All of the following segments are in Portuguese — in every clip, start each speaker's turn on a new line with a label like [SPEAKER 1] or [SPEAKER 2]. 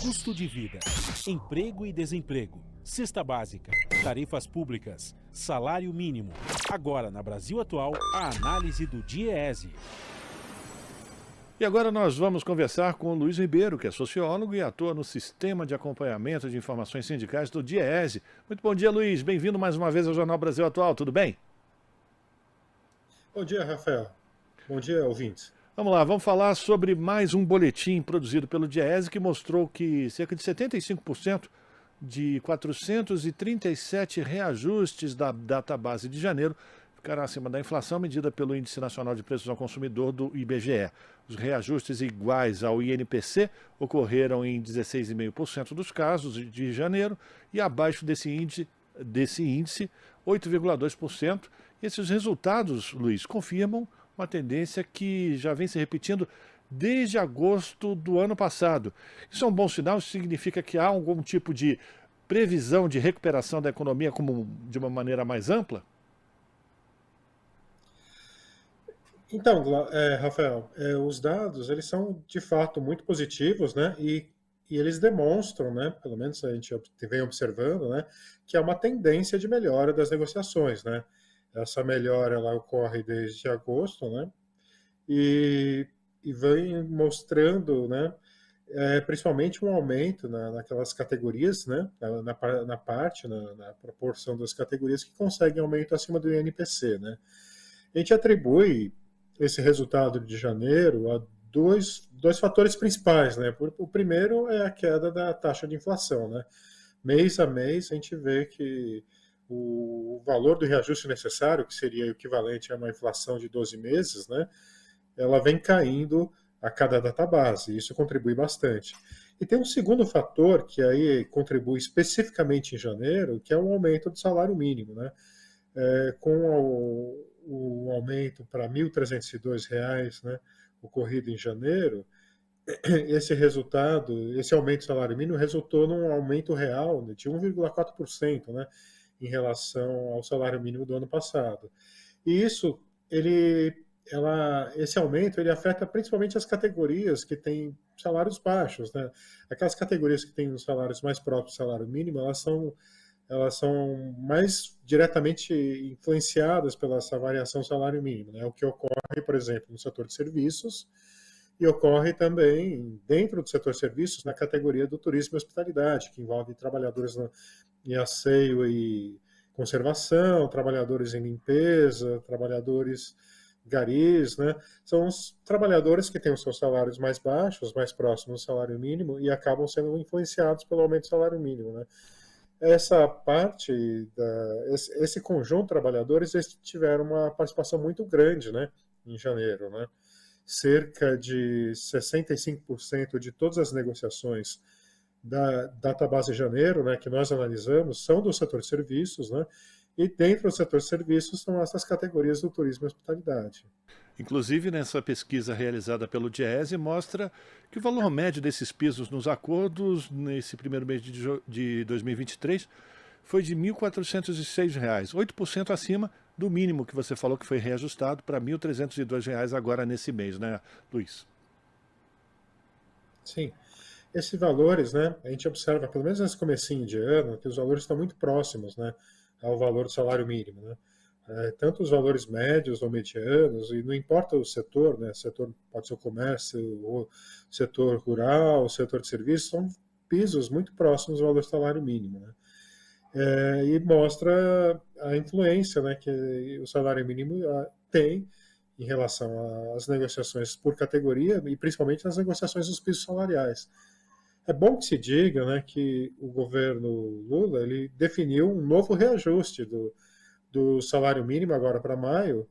[SPEAKER 1] Custo de vida, emprego e desemprego, cesta básica, tarifas públicas, salário mínimo. Agora, na Brasil Atual, a análise do DIEESE.
[SPEAKER 2] E agora nós vamos conversar com o Luiz Ribeiro, que é sociólogo e atua no Sistema de Acompanhamento de Informações Sindicais do DIEESE. Muito bom dia, Luiz. Bem-vindo mais uma vez ao Jornal Brasil Atual. Tudo bem?
[SPEAKER 3] Bom dia, Rafael. Bom dia, ouvintes.
[SPEAKER 2] Vamos lá, vamos falar sobre mais um boletim produzido pelo DIEESE que mostrou que cerca de 75% de 437 reajustes da database de janeiro ficará acima da inflação medida pelo Índice Nacional de Preços ao Consumidor do IBGE. Os reajustes iguais ao INPC ocorreram em 16,5% dos casos de janeiro e abaixo desse índice 8,2%. Esses resultados, Luiz, confirmam uma tendência que já vem se repetindo desde agosto do ano passado. Isso é um bom sinal? Isso significa que há algum tipo de previsão de recuperação da economia de uma maneira mais ampla?
[SPEAKER 3] Então, Rafael, os dados eles são de fato muito positivos, né? E eles demonstram, né? Pelo menos a gente vem observando, né? Que há uma tendência de melhora das negociações, né? Essa melhora ela ocorre desde agosto, né? E vem mostrando, né? Principalmente um aumento naquelas categorias, né? Na proporção das categorias que conseguem aumento acima do INPC, né? A gente atribui esse resultado de janeiro a dois fatores principais, né? O primeiro é a queda da taxa de inflação, né? Mês a mês a gente vê que o valor do reajuste necessário, que seria equivalente a uma inflação de 12 meses, né? Ela vem caindo a cada database, e isso contribui bastante. E tem um segundo fator que aí contribui especificamente em janeiro, que é o aumento do salário mínimo, né? Com o aumento para R$ 1.302, né, ocorrido em janeiro, esse aumento do salário mínimo resultou num aumento real de 1,4%, né, em relação ao salário mínimo do ano passado. E esse aumento ele afeta principalmente as categorias que têm salários baixos, né? Aquelas categorias que têm os salários mais próximos do salário mínimo, elas são mais diretamente influenciadas pela essa variação do salário mínimo, né? O que ocorre, por exemplo, no setor de serviços e ocorre também dentro do setor de serviços na categoria do turismo e hospitalidade, que envolve trabalhadores em asseio e conservação, trabalhadores em limpeza, trabalhadores garis, né? São os trabalhadores que têm os seus salários mais baixos, mais próximos do salário mínimo e acabam sendo influenciados pelo aumento do salário mínimo, né? Esse conjunto de trabalhadores eles tiveram uma participação muito grande, né, em janeiro, né? Cerca de 65% de todas as negociações da database janeiro, né, que nós analisamos, são do setor de serviços, né? E dentro do setor de serviços são essas categorias do turismo e hospitalidade.
[SPEAKER 2] Inclusive, nessa pesquisa realizada pelo DIEESE, mostra que o valor médio desses pisos nos acordos, nesse primeiro mês de 2023, foi de R$ 1.406, 8% acima do mínimo que você falou que foi reajustado para R$ 1.302 agora nesse mês, né, Luiz?
[SPEAKER 3] Sim. Esses valores, né, a gente observa, pelo menos nesse comecinho de ano, que os valores estão muito próximos, né, ao valor do salário mínimo, né? Tanto os valores médios ou medianos, e não importa o setor, né? O setor pode ser o comércio, o setor rural, o setor de serviços, são pisos muito próximos ao valor do salário mínimo, né? E mostra a influência, né, que o salário mínimo tem em relação às negociações por categoria e principalmente nas negociações dos pisos salariais. É bom que se diga, né, que o governo Lula ele definiu um novo reajuste do salário mínimo agora para maio,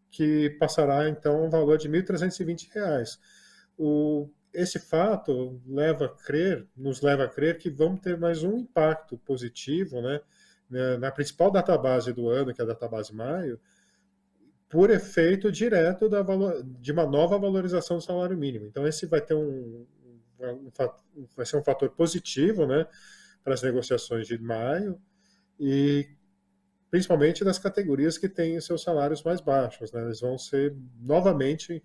[SPEAKER 3] que passará então a um valor de R$ 1.320. Esse fato nos leva a crer que vamos ter mais um impacto positivo, né, na principal database do ano, que é a database maio, por efeito direto de uma nova valorização do salário mínimo. Então esse vai ser um fator positivo, né, para as negociações de maio e principalmente das categorias que têm seus salários mais baixos, né? Eles vão ser novamente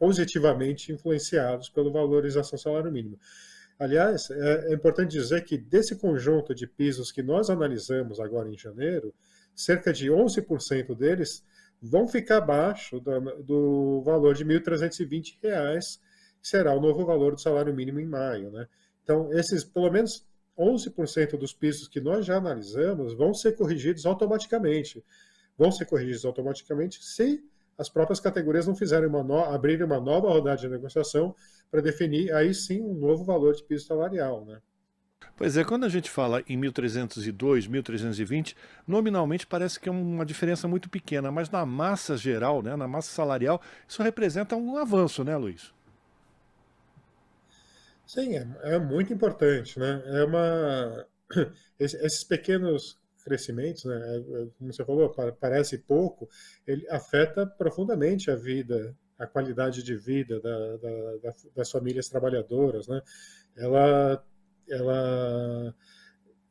[SPEAKER 3] positivamente influenciados pela valorização do salário mínimo. Aliás, é importante dizer que desse conjunto de pisos que nós analisamos agora em janeiro, cerca de 11% deles vão ficar abaixo do valor de R$ 1.320, que será o novo valor do salário mínimo em maio, né? Então, esses, pelo menos 11% dos pisos que nós já analisamos vão ser corrigidos automaticamente. Vão ser corrigidos automaticamente se as próprias categorias não fizerem abrirem uma nova rodada de negociação para definir, aí sim, um novo valor de piso salarial, né?
[SPEAKER 2] Pois é, quando a gente fala em 1.302, 1.320, nominalmente parece que é uma diferença muito pequena, mas na massa geral, né, na massa salarial, isso representa um avanço, né, Luiz?
[SPEAKER 3] Sim, é muito importante, né? Esses pequenos crescimentos, né? Como você falou, parece pouco, ele afeta profundamente a vida, a qualidade de vida das famílias trabalhadoras, né? Ela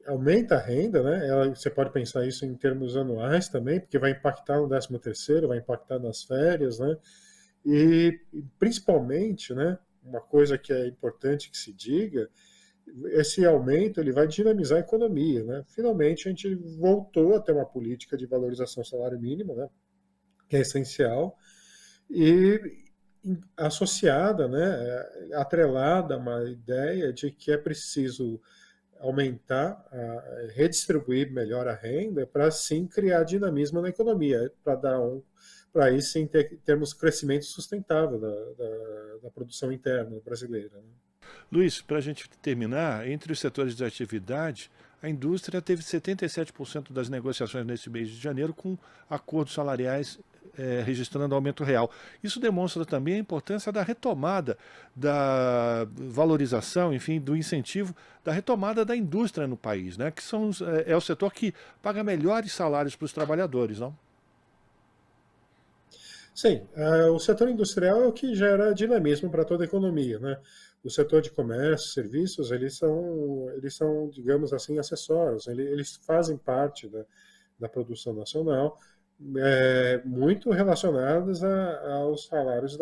[SPEAKER 3] aumenta a renda, né? Você pode pensar isso em termos anuais também, porque vai impactar no 13º, vai impactar nas férias, né? E principalmente, né? Uma coisa que é importante que se diga, esse aumento ele vai dinamizar a economia, né? Finalmente a gente voltou a ter uma política de valorização do salário mínimo, né? Que é essencial, e associada, né? Atrelada a uma ideia de que é preciso aumentar, redistribuir melhor a renda para assim criar dinamismo na economia, para aí sim termos crescimento sustentável da produção interna brasileira, né?
[SPEAKER 2] Luiz, para a gente terminar, entre os setores de atividade, a indústria teve 77% das negociações nesse mês de janeiro com acordos salariais registrando aumento real. Isso demonstra também a importância da retomada, da valorização, enfim, do incentivo, da retomada da indústria no país, né? Que é o setor que paga melhores salários para os trabalhadores, não?
[SPEAKER 3] Sim, o setor industrial é o que gera dinamismo para toda a economia, né? O setor de comércio, serviços, eles são, digamos assim, acessórios. Eles fazem parte da produção nacional, muito relacionados aos salários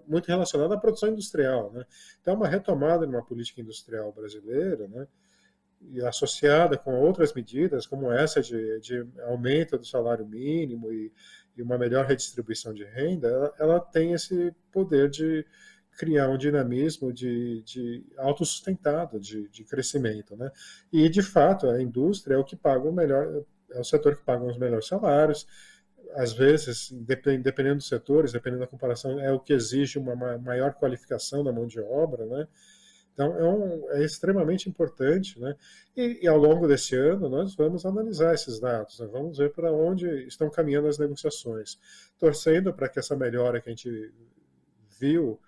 [SPEAKER 3] muito relacionado à produção industrial, né? Então, uma retomada de uma política industrial brasileira, né? E associada com outras medidas, como essa de aumento do salário mínimo e uma melhor redistribuição de renda, ela tem esse poder de criar um dinamismo de autossustentado, de crescimento, né? E, de fato, a indústria é o que paga o melhor, é o setor que paga os melhores salários. Às vezes, dependendo dos setores, dependendo da comparação, é o que exige uma maior qualificação da mão de obra, né? Então, é extremamente importante, né? E ao longo desse ano, nós vamos analisar esses dados, né? Vamos ver para onde estão caminhando as negociações, torcendo para que essa melhora que a gente viu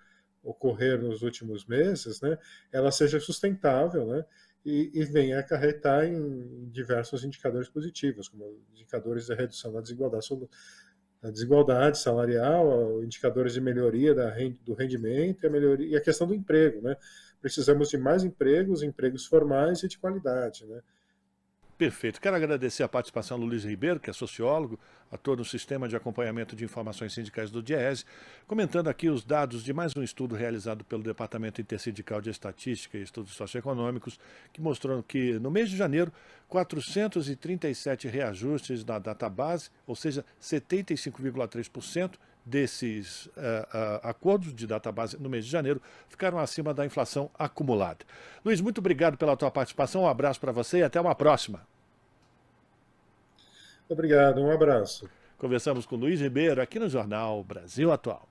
[SPEAKER 3] ocorrer nos últimos meses, né, ela seja sustentável, né, e venha acarretar em diversos indicadores positivos, como indicadores de redução da desigualdade salarial, indicadores de melhoria do rendimento e a questão do emprego, né? Precisamos de mais empregos formais e de qualidade, né?
[SPEAKER 2] Perfeito. Quero agradecer a participação do Luiz Ribeiro, que é sociólogo, ator do Sistema de Acompanhamento de Informações Sindicais do DIEESE, comentando aqui os dados de mais um estudo realizado pelo Departamento Intersindical de Estatística e Estudos Socioeconômicos, que mostrou que no mês de janeiro, 437 reajustes na database, ou seja, 75,3% desses acordos de database no mês de janeiro ficaram acima da inflação acumulada. Luiz, muito obrigado pela tua participação, um abraço para você e até uma próxima.
[SPEAKER 3] Obrigado, um abraço.
[SPEAKER 2] Conversamos com Luiz Ribeiro aqui no Jornal Brasil Atual.